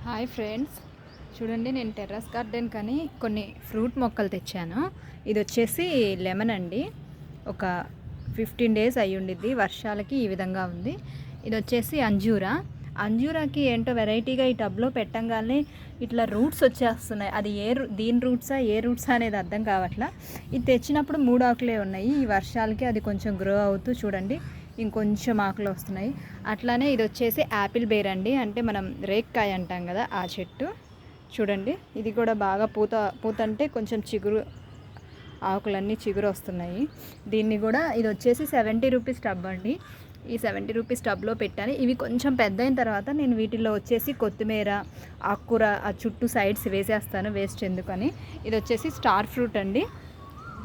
Hi friends, చూడండి నేను terrace garden కానీ కొన్ని ఫ్రూట్ మొక్కలు తెచ్చాను. ఇది వచ్చేసి లెమన్ అండి. ఒక 15 డేస్ అయ్యి ఉండిద్ది. వర్షాలకి ఈ విధంగా ఉంది. ఇది వచ్చేసి అంజూరాకి ఏంటో వెరైటీగా ఈ టబ్లో పెట్టంగానే ఇట్లా రూట్స్ వచ్చేస్తున్నాయి. అది దీని రూట్సా అనేది అర్థం కావట్లా. ఇది తెచ్చినప్పుడు 3 ఆకులే ఉన్నాయి. ఈ వర్షాలకి అది కొంచెం గ్రో అవుతూ చూడండి ఇంకొంచెం ఆకులు వస్తున్నాయి. అట్లానే ఇది వచ్చేసి యాపిల్ బేర్ అండి, అంటే మనం రేక్కాయ అంటాం కదా ఆ చెట్టు. చూడండి ఇది కూడా బాగా పూత అంటే కొంచెం చిగురు, ఆకులన్నీ చిగురు వస్తున్నాయి. దీన్ని కూడా ఇది వచ్చేసి 70 రూపీస్ టబ్ అండి. ఈ 70 రూపీస్ టబ్లో పెట్టాను. ఇవి కొంచెం పెద్ద అయిన తర్వాత నేను వీటిల్లో వచ్చేసి కొత్తిమీర, ఆకుకూర ఆ చుట్టూ సైడ్స్ వేసేస్తాను, వేస్ట్ ఎందుకని. ఇది వచ్చేసి స్టార్ ఫ్రూట్ అండి.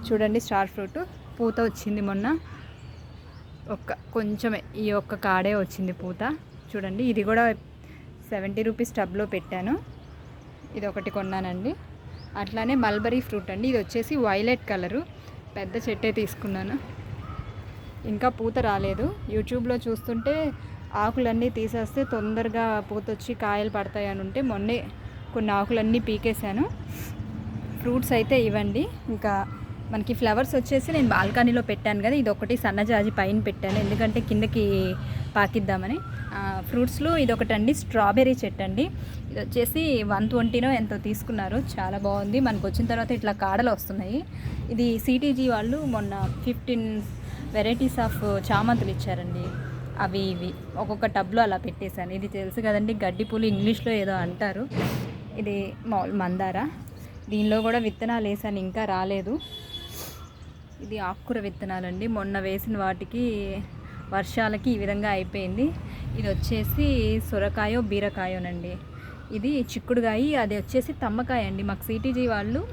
చూడండి స్టార్ ఫ్రూట్ పూత వచ్చింది మొన్న. కొంచెమే ఈ ఒక్క కాడే వచ్చింది పూత. చూడండి ఇది కూడా 70 రూపీస్ టబ్లో పెట్టాను. ఇది ఒకటి కొన్నానండి. అట్లానే మల్బరీ ఫ్రూట్ అండి. ఇది వచ్చేసి వైలెట్ కలరు, పెద్ద చెట్టే తీసుకున్నాను. ఇంకా పూత రాలేదు. యూట్యూబ్లో చూస్తుంటే ఆకులన్నీ తీసేస్తే తొందరగా పూత వచ్చి కాయలు పడతాయి అని ఉంటే మొన్నే కొన్ని ఆకులన్నీ పీకేశాను. ఫ్రూట్స్ అయితే ఇవ్వండి. ఇంకా మనకి ఫ్లవర్స్ వచ్చేసి నేను బాల్కనీలో పెట్టాను కదా, ఇది ఒకటి సన్నజాజి పైన పెట్టాను ఎందుకంటే కిందకి పాకిద్దామని. ఫ్రూట్స్లో ఇది ఒకటండి, స్ట్రాబెర్రీ చెట్టు అండి. ఇది వచ్చేసి 120 ఎంతో తీసుకున్నారు. చాలా బాగుంది. మనకు వచ్చిన తర్వాత ఇట్లా కాడలు వస్తున్నాయి. ఇది సిటీజీ వాళ్ళు మొన్న 15 వెరైటీస్ ఆఫ్ చామంతులు ఇచ్చారండి. అవి ఇవి ఒక్కొక్క టబ్లో అలా పెట్టేశాను. ఇది తెలుసు కదండి, గడ్డి పూలు ఇంగ్లీష్లో ఏదో అంటారు. ఇది మందార. దీనిలో కూడా విత్తనాలు వేసాను, ఇంకా రాలేదు. ఇది ఆకుకూర విత్తనాలండి. మొన్న వేసిన వాటికి వర్షాలకి ఈ విధంగా అయిపోయింది. ఇది వచ్చేసి సొరకాయో బీరకాయోనండి. ఇది చిక్కుడుకాయ, అది వచ్చేసి తమ్మకాయ అండి. మాకు సిటీజీ వాళ్ళు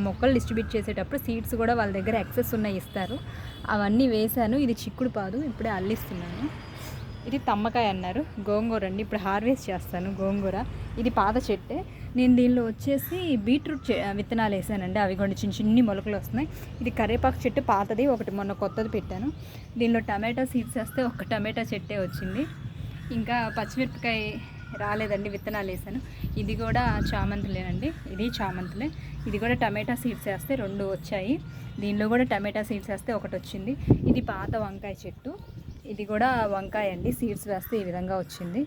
మొక్కలు డిస్ట్రిబ్యూట్ చేసేటప్పుడు సీడ్స్ కూడా వాళ్ళ దగ్గర ఎక్సెస్ ఉన్నాయి ఇస్తారు. అవన్నీ వేశాను. ఇది చిక్కుడు పాదు, ఇప్పుడే అల్లిస్తున్నాను. ఇది తమ్మకాయ అన్నారు. గోంగూర అండి, ఇప్పుడు హార్వెస్ట్ చేస్తాను గోంగూర. ఇది పాత చెట్టే. నేను దీనిలో వచ్చేసి బీట్రూట్ విత్తనాలు వేసానండి. అవి కూడా చిన్ని మొలకలు వస్తున్నాయి. ఇది కరివేపాకు చెట్టు పాతది, ఒకటి మొన్న కొత్తది పెట్టాను. దీనిలో టమాటా సీడ్స్ వేస్తే ఒక టమాటా చెట్టే వచ్చింది. ఇంకా పచ్చిమిరపకాయ రాలేదండి, విత్తనాలు వేసాను. ఇది కూడా చామంతులేనండి. ఇది చామంతులే. ఇది కూడా టమాటా సీడ్స్ వేస్తే 2 వచ్చాయి. దీనిలో కూడా టమాటా సీడ్స్ వేస్తే ఒకటి వచ్చింది. ఇది పాత వంకాయ చెట్టు. ఇది కూడా వంకాయ అండి, సీడ్స్ వేస్తే ఈ విధంగా వచ్చింది.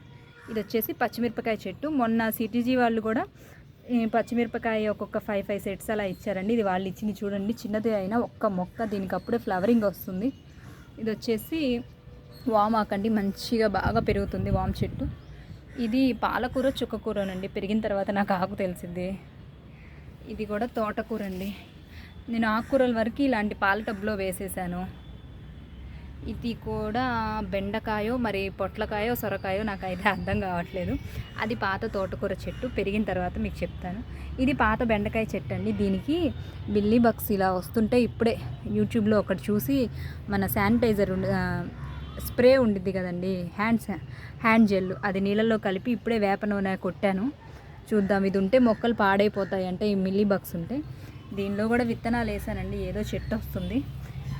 ఇది వచ్చేసి పచ్చిమిరపకాయ చెట్టు. మొన్న సిటీజీ వాళ్ళు కూడా పచ్చిమిరపకాయ ఒక్కొక్క 5 సెట్స్ అలా ఇచ్చారండి. ఇది వాళ్ళు ఇచ్చింది. చూడండి చిన్నది అయినా ఒక్క మొక్క, దీనికి అప్పుడే ఫ్లవరింగ్ వస్తుంది. ఇది వచ్చేసి వామాకండి, మంచిగా బాగా పెరుగుతుంది వామ్ చెట్టు. ఇది పాలకూర చుక్కకూరనండి, పెరిగిన తర్వాత నాకు ఆకు తెలిసింది. ఇది కూడా తోటకూర అండి. నేను ఆకుకూరల వరకు ఇలాంటి పాల టబ్లో వేసేసాను. ఇది కూడా బెండకాయో మరి పొట్లకాయో సొరకాయో నాకు అయితే అర్థం కావట్లేదు. అది పాత తోటకూర చెట్టు, పెరిగిన తర్వాత మీకు చెప్తాను. ఇది పాత బెండకాయ చెట్టు అండి. దీనికి బిల్లీ బగ్స్ ఇలా వస్తుంటే ఇప్పుడే యూట్యూబ్లో ఒకటి చూసి మన శానిటైజర్ స్ప్రే ఉండిద్ది కదండి, హ్యాండ్ జెల్, అది నీళ్ళల్లో కలిపి ఇప్పుడే వేప నూనె కొట్టాను. చూద్దాం, ఇది ఉంటే మొక్కలు పాడైపోతాయి అంటే ఈ మిల్లీ బగ్స్ ఉంటే. దీనిలో కూడా విత్తనాలు వేసానండి, ఏదో చెట్టు వస్తుంది.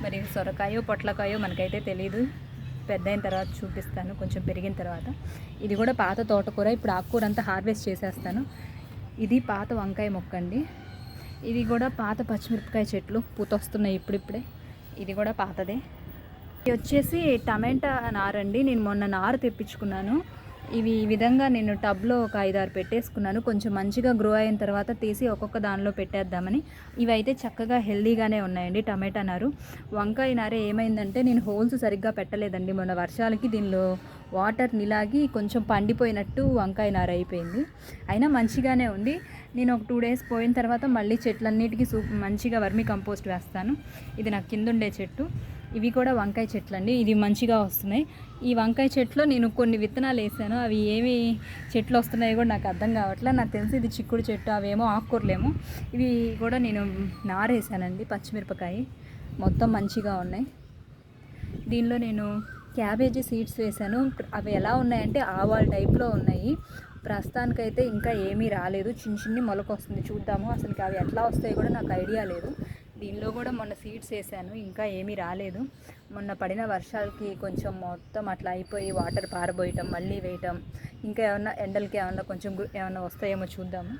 మరి సొరకాయో పొట్లకాయో మనకైతే తెలీదు. పెద్ద అయిన తర్వాత చూపిస్తాను, కొంచెం పెరిగిన తర్వాత. ఇది కూడా పాత తోటకూర. ఇప్పుడు ఆకుకూర అంతా హార్వెస్ట్ చేసేస్తాను. ఇది పాత వంకాయ మొక్క అండి. ఇది కూడా పాత పచ్చిమిరపకాయ చెట్లు, పూత వస్తున్నాయి ఇప్పుడిప్పుడే. ఇది కూడా పాతదే. ఇది వచ్చేసి టమాటా నారండి. నేను మొన్న నారు తెప్పించుకున్నాను. ఇవి ఈ విధంగా నేను టబ్లో ఒక 5-6 పెట్టేసుకున్నాను. కొంచెం మంచిగా గ్రో అయిన తర్వాత తీసి ఒక్కొక్క దానిలో పెట్టేద్దామని. ఇవి అయితే చక్కగా హెల్దీగానే ఉన్నాయండి. టమాటా నారు. వంకాయ నారే ఏమైందంటే నేను హోల్స్ సరిగ్గా పెట్టలేదండి. మొన్న వర్షాలకి దీనిలో వాటర్ నిలాగి కొంచెం పండిపోయినట్టు వంకాయ నార అయిపోయింది. అయినా మంచిగానే ఉంది. నేను ఒక 2 డేస్ పోయిన తర్వాత మళ్ళీ చెట్లన్నిటికీ మంచిగా వర్మి కంపోస్ట్ వేస్తాను. ఇది నాకు కింద ఉండే చెట్టు. ఇవి కూడా వంకాయ చెట్లు అండి. ఇది మంచిగా వస్తున్నాయి. ఈ వంకాయ చెట్లో నేను కొన్ని విత్తనాలు వేసాను. అవి ఏమి చెట్లు వస్తున్నాయో కూడా నాకు అర్థం కావట్లేదు. నాకు తెలిసి ఇది చిక్కుడు చెట్టు, అవేమో ఆకుకూరలేమో. ఇవి కూడా నేను నారేసానండి. పచ్చిమిరపకాయ మొత్తం మంచిగా ఉన్నాయి. దీనిలో నేను క్యాబేజీ సీడ్స్ వేసాను. అవి ఎలా ఉన్నాయంటే ఆవాల టైప్లో ఉన్నాయి. ప్రస్తుతానికైతే ఇంకా ఏమీ రాలేదు. చిన్ని మొలక వస్తుంది, చూద్దాము. అసలు అవి ఎట్లా వస్తాయో కూడా నాకు ఐడియా లేదు. దీనిలో కూడా మొన్న సీడ్స్ వేసాను, ఇంకా ఏమీ రాలేదు. మొన్న పడిన వర్షాలకి కొంచెం మొత్తం అట్లా అయిపోయి వాటర్ పారబోయటం మళ్ళీ వేయటం, ఇంకా ఏమన్నా ఎండలకి ఏమన్నా కొంచెం ఏమన్నా వస్తాయేమో చూద్దాము.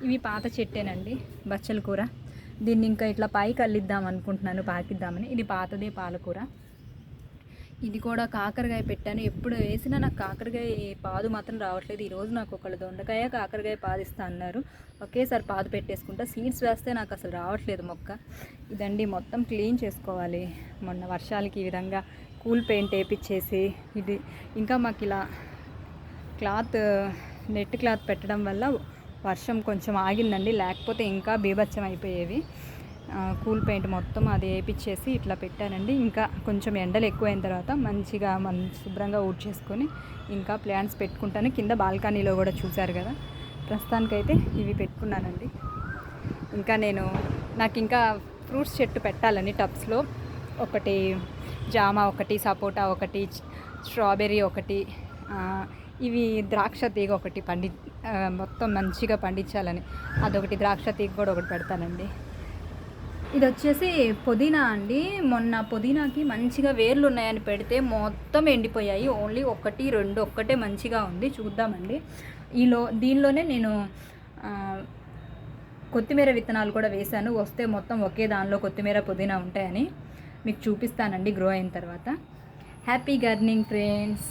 ఇవి పాత చెట్టేనండి, బచ్చల కూర. దీన్ని ఇంకా ఇట్లా పైకి అల్లిద్దాం అనుకుంటున్నాను, పాకిద్దామని. ఇది పాతదే పాలకూర. ఇది కూడా కాకరకాయ పెట్టాను. ఎప్పుడు వేసినా నాకు కాకరకాయ పాదు మాత్రం రావట్లేదు. ఈరోజు నాకు ఒకళ్ళు దొండకాయ కాకరకాయ పాదిస్తా అన్నారు. ఒకేసారి పాదు పెట్టేసుకుంటా. సీడ్స్ వేస్తే నాకు అసలు రావట్లేదు మొక్క. ఇదండి, మొత్తం క్లీన్ చేసుకోవాలి. మొన్న వర్షాలకి ఈ విధంగా కూల్ పెయింట్ వేపించేసి, ఇది ఇంకా మాకు ఇలా నెట్ క్లాత్ పెట్టడం వల్ల వర్షం కొంచెం ఆగిందండి, లేకపోతే ఇంకా బీభత్సం అయిపోయేవి. కూల్ పెయింట్ మొత్తం అది వేయించేసి ఇట్లా పెట్టానండి. ఇంకా కొంచెం ఎండలు ఎక్కువైన తర్వాత మంచిగా శుభ్రంగా ఊడ్చేసుకొని ఇంకా ప్లాంట్స్ పెట్టుకుంటాను. కింద బాల్కనీలో కూడా చూశారు కదా, ప్రస్తుతానికైతే ఇవి పెట్టుకున్నానండి. ఇంకా నాకు ఇంకా ఫ్రూట్స్ చెట్టు పెట్టాలని టబ్స్లో. ఒకటి జామ, ఒకటి సపోటా, ఒకటి స్ట్రాబెర్రీ, ఒకటి ఇవి ద్రాక్ష తీగ ఒకటి మొత్తం మంచిగా పండించాలని అదొకటి, ద్రాక్ష తీగ కూడా ఒకటి పెడతానండి. ఇది వచ్చేసి పుదీనా అండి. మొన్న పుదీనాకి మంచిగా వేర్లు ఉన్నాయని పెడితే మొత్తం ఎండిపోయాయి. ఓన్లీ ఒక్కటే మంచిగా ఉంది. చూద్దామండి. దీనిలోనే నేను కొత్తిమీర విత్తనాలు కూడా వేశాను. వస్తే మొత్తం ఒకే దానిలో కొత్తిమీర పుదీనా ఉంటాయని మీకు చూపిస్తానండి గ్రో అయిన తర్వాత. Happy gardening friends.